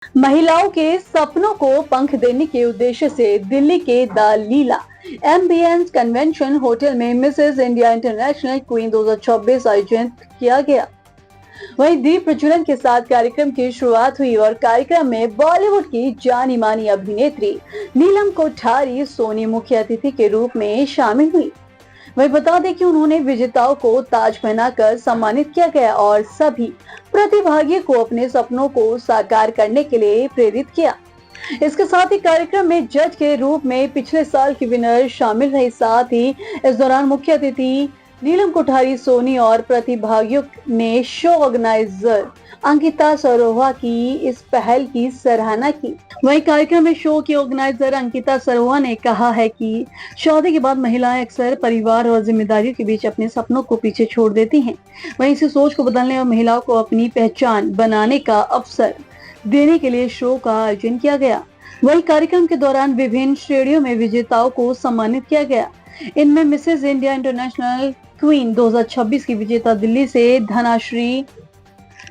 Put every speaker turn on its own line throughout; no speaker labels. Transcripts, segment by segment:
महिलाओं के सपनों को पंख देने के उद्देश्य से दिल्ली के the Leela ambience convention hotel में मिसेस इंडिया इंटरनेशनल क्वीन 2024 आयोजित किया गया। वहीं दीप प्रज्वलन के साथ कार्यक्रम की शुरुआत हुई और कार्यक्रम में बॉलीवुड की जानी मानी अभिनेत्री नीलम कोठारी सोनी मुख्य अतिथि के रूप में शामिल हुई। वही बता दें कि उन्होंने विजेताओं को ताज पहनाकर सम्मानित किया गया और सभी प्रतिभागियों को अपने सपनों को साकार करने के लिए प्रेरित किया। इसके साथ ही कार्यक्रम में जज के रूप में पिछले साल की विनर शामिल रही। साथ ही इस दौरान मुख्य अतिथि नीलम कोठारी सोनी और प्रतिभागियों ने शो ऑर्गेनाइजर अंकिता सरोहा की इस पहल की सराहना की। वहीं कार्यक्रम में शो की ऑर्गेनाइजर अंकिता सरोहा ने कहा है कि शादी के बाद महिलाएं अक्सर परिवार और जिम्मेदारियों के बीच अपने सपनों को पीछे छोड़ देती हैं। वहीं इसी सोच को बदलने और महिलाओं को अपनी पहचान बनाने का अवसर देने के लिए शो का आयोजन किया गया। वहीं कार्यक्रम के दौरान विभिन्न श्रेणियों में विजेताओं को सम्मानित किया गया। इनमें मिसेस इंडिया इंटरनेशनल क्वीन 2026 की विजेता दिल्ली से धनाश्री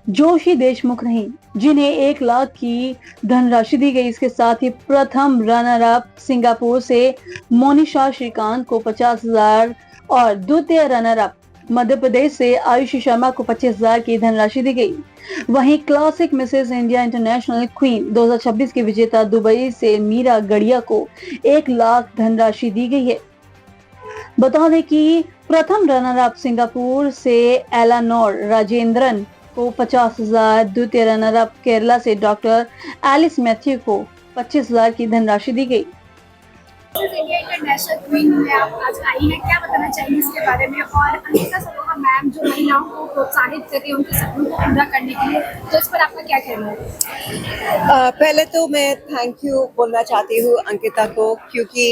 जोशी देशमुख रही, जिन्हें 1 लाख की धनराशि दी गई। इसके साथ ही प्रथम रनर अप सिंगापुर से मोनिशा श्रीकांत को 50,000 और द्वितीय रनर अप मध्य प्रदेश से आयुषी शर्मा को 25,000 की धनराशि दी गई। वहीं classic Mrs India international queen 2026 की विजेता दुबई से मीरा गड़िया को 1 लाख धनराशि दी गई है। बता दें कि प्रथम रनर अप सिंगापुर से एलानोर राजेंद्रन को 50,000, द्वितीय रनर अप केरला से डॉक्टर एलिस मैथ्यू को 25,000 की धनराशि दी गई।
इंडिया इंटरनेशनल क्वीन में आप आज आई हैं, क्या बताना चाहिए इसके बारे में? और अंकिता सरोहा मैम जो महिलाओं को प्रोत्साहित कर रही है उनके सपनों को पूरा करने के लिए, तो इस पर आपका क्या कहना है?
पहले तो मैं थैंक यू बोलना चाहती हूँ अंकिता को, क्योंकि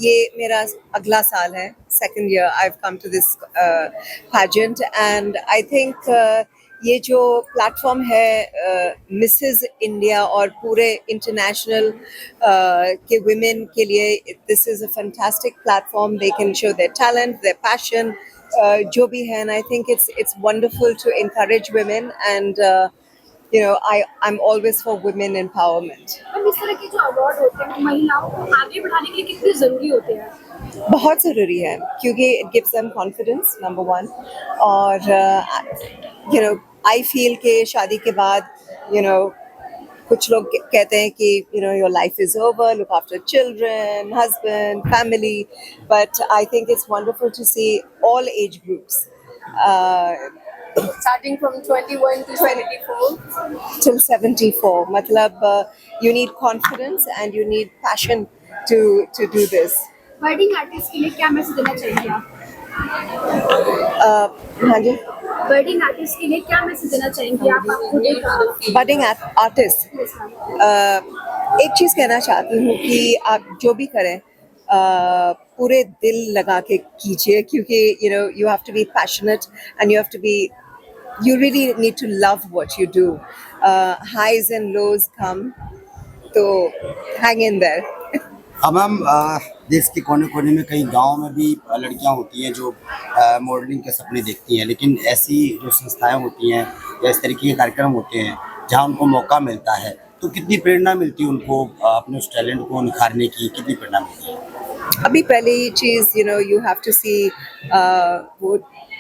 ये मेरा अगला साल है, second year I have come to this pageant and I think ये जो प्लेटफॉर्म है मिसेस इंडिया और पूरे इंटरनेशनल के विमेन के लिए, this is a fantastic platform. They can show their talent, their passion, जो भी है, and I think it's wonderful to encourage women and you know I'm always for women empowerment.
हम इस तरह के जो अवार्ड होते हैं महिलाओं को आगे बढ़ाने के लिए कितने जरूरी होते हैं?
बहुत ज़रूरी है, क्योंकि it gives them confidence, number one. और यू नो आई फील के शादी के बाद कुछ लोग कहते हैं कि your life is over, look after children, husband, family, but I think it's wonderful to see all age groups
Starting from 21 to 74
till 74. मतलब you need confidence and you need passion to do this.
Birding artist के लिए क्या message देना चाहेंगे आप?
हाँ जी,
बर्डिंग artist के लिए क्या मैसेज देना चाहेंगे आप?
बडिंग आर्टिस्ट, एक चीज़ कहना चाहती हूँ कि आप जो भी करें पूरे दिल लगा के कीजिए, क्योंकि you have to be passionate and you really need to love what you do. Highs and lows come, तो hang in there.
अब मैम देश के कोने कोने में कई गांव में भी लड़कियां होती हैं जो मॉडलिंग के सपने देखती हैं, लेकिन ऐसी जो संस्थाएं होती हैं या इस तरीके के कार्यक्रम होते हैं जहां उनको मौका मिलता है, तो कितनी प्रेरणा मिलती है उनको अपने उस टैलेंट को निखारने की, कितनी प्रेरणा मिलती है?
अभी पहली चीज़ you have to see वो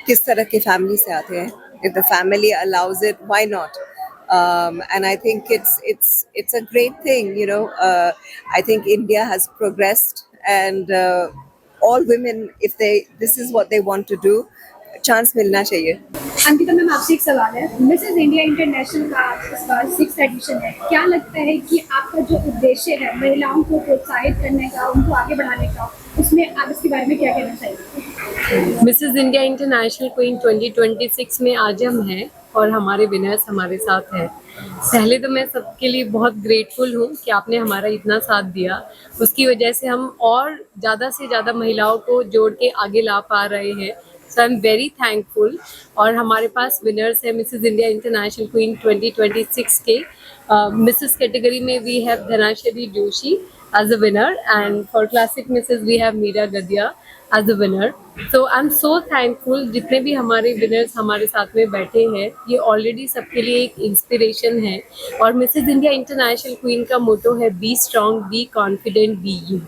किस तरह के फैमिली से आते हैं. If the family allows it, why not? And I think it's a great thing. I think India has progressed, and all women, if this is what they want to do, chance मिलना चाहिए.
Ankita ma'am, आपसे एक सवाल है. Mrs India international का इस बार 6th addition है. क्या लगता है कि आपका जो उद्देश्य है महिलाओं को प्रोत्साहित करने का, उनको आगे बढ़ाने का, उसमें आप इसके बारे में क्या कहना चाहिए?
मिसेस इंडिया इंटरनेशनल क्वीन 2026 में आज हम हैं और हमारे विनर्स हमारे साथ हैं. पहले तो मैं सबके लिए बहुत ग्रेटफुल हूँ कि आपने हमारा इतना साथ दिया. उसकी वजह से हम और ज़्यादा से ज़्यादा महिलाओं को जोड़ के आगे ला पा रहे हैं. सो आई एम वेरी थैंकफुल. और हमारे पास विनर्स है मिसेस इंडिया इंटरनेशनल क्वीन 2026 के Mrs. category में we have Dhanashri Joshi as a winner, and for classic Mrs. we have Meera Gadia as a winner. So I'm so thankful जितने भी हमारे winners हमारे साथ में बैठे हैं, ये already सबके लिए एक inspiration है. और Mrs. India International Queen का मोटो है Be strong, be confident, be you.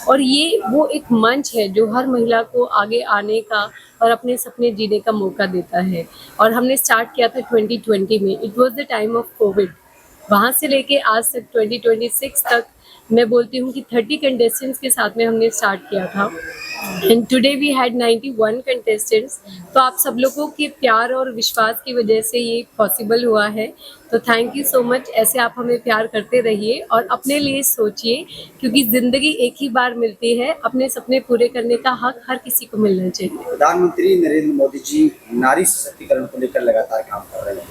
और ये वो एक मंच है जो हर महिला को आगे आने का और अपने सपने जीने का मौका देता है. और हमने स्टार्ट किया था 2020 में. It was the time of Covid. वहाँ से लेके आज तक 2026 तक मैं बोलती हूँ कि 30 कंटेस्टेंट्स के साथ में हमने स्टार्ट किया था. And today we had 91 contestants. तो आप सब लोगों के प्यार और विश्वास की वजह से ये पॉसिबल हुआ है. तो थैंक यू सो मच. ऐसे आप हमें प्यार करते रहिए और अपने लिए सोचिए, क्योंकि ज़िंदगी एक ही बार मिलती है. अपने सपने पूरे करने का हक हर किसी को मिलना चाहिए.
प्रधानमंत्री नरेंद्र मोदी जी नारी सशक्तिकरण को लेकर लगातार काम कर रहे हैं.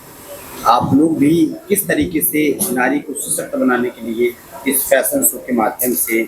आप लोग भी किस तरीके से नारी को सशक्त बनाने के लिए इस फैशन शो के माध्यम से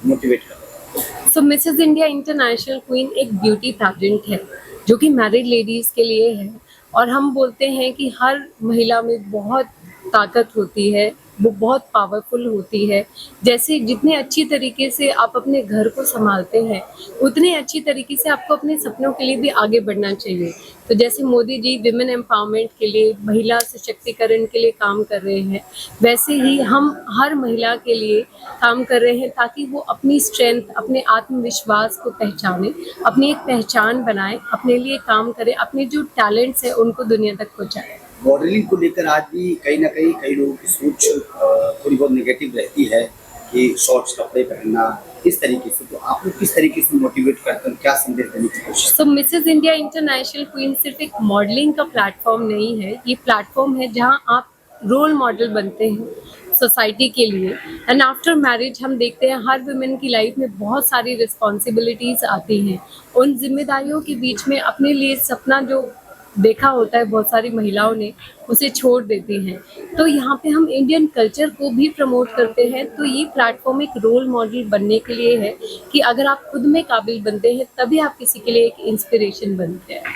मोटिवेट कर रहे हैं?
सो मिसेस इंडिया इंटरनेशनल क्वीन एक ब्यूटी पैजेंट है जो कि मैरिड लेडीज़ के लिए है. और हम बोलते हैं कि हर महिला में बहुत ताकत होती है, वो बहुत पावरफुल होती है. जैसे जितने अच्छी तरीके से आप अपने घर को संभालते हैं, उतने अच्छी तरीके से आपको अपने सपनों के लिए भी आगे बढ़ना चाहिए. तो जैसे मोदी जी विमेन एम्पावरमेंट के लिए, महिला सशक्तिकरण के लिए काम कर रहे हैं, वैसे ही हम हर महिला के लिए काम कर रहे हैं ताकि वो अपनी स्ट्रेंथ, अपने आत्मविश्वास को पहचाने, अपनी एक पहचान बनाए, अपने लिए काम करे, अपने जो टैलेंट्स हैं उनको दुनिया तक पहुँचाए.
मॉडलिंग को लेकर आज भी कहीं ना कहीं कई लोगों की सोच थोड़ी बहुत नेगेटिव रहती है कि शॉर्ट्स कपड़े पहनना इस तरीके से. तो आप लोग किस तरीके से मोटिवेट करते हैं, क्या संदेश देने की कोशिश?
सो मिसेस इंडिया इंटरनेशनल क्वीन सिर्फ एक मॉडलिंग का प्लेटफॉर्म नहीं है. ये प्लेटफॉर्म है जहां आप रोल मॉडल बनते हैं सोसाइटी के लिए. एंड आफ्टर मैरिज हम देखते हैं हर वुमेन की लाइफ में बहुत सारी रिस्पॉन्सिबिलिटीज़ आती हैं. उन जिम्मेदारियों के बीच में अपने लिए सपना जो देखा होता है बहुत सारी महिलाओं ने, उसे छोड़ देती हैं. तो यहाँ पे हम इंडियन कल्चर को भी प्रमोट करते हैं. तो ये प्लेटफॉर्म एक रोल मॉडल बनने के लिए है कि अगर आप खुद में काबिल बनते हैं तभी आप किसी के लिए एक इंस्पिरेशन बनते हैं.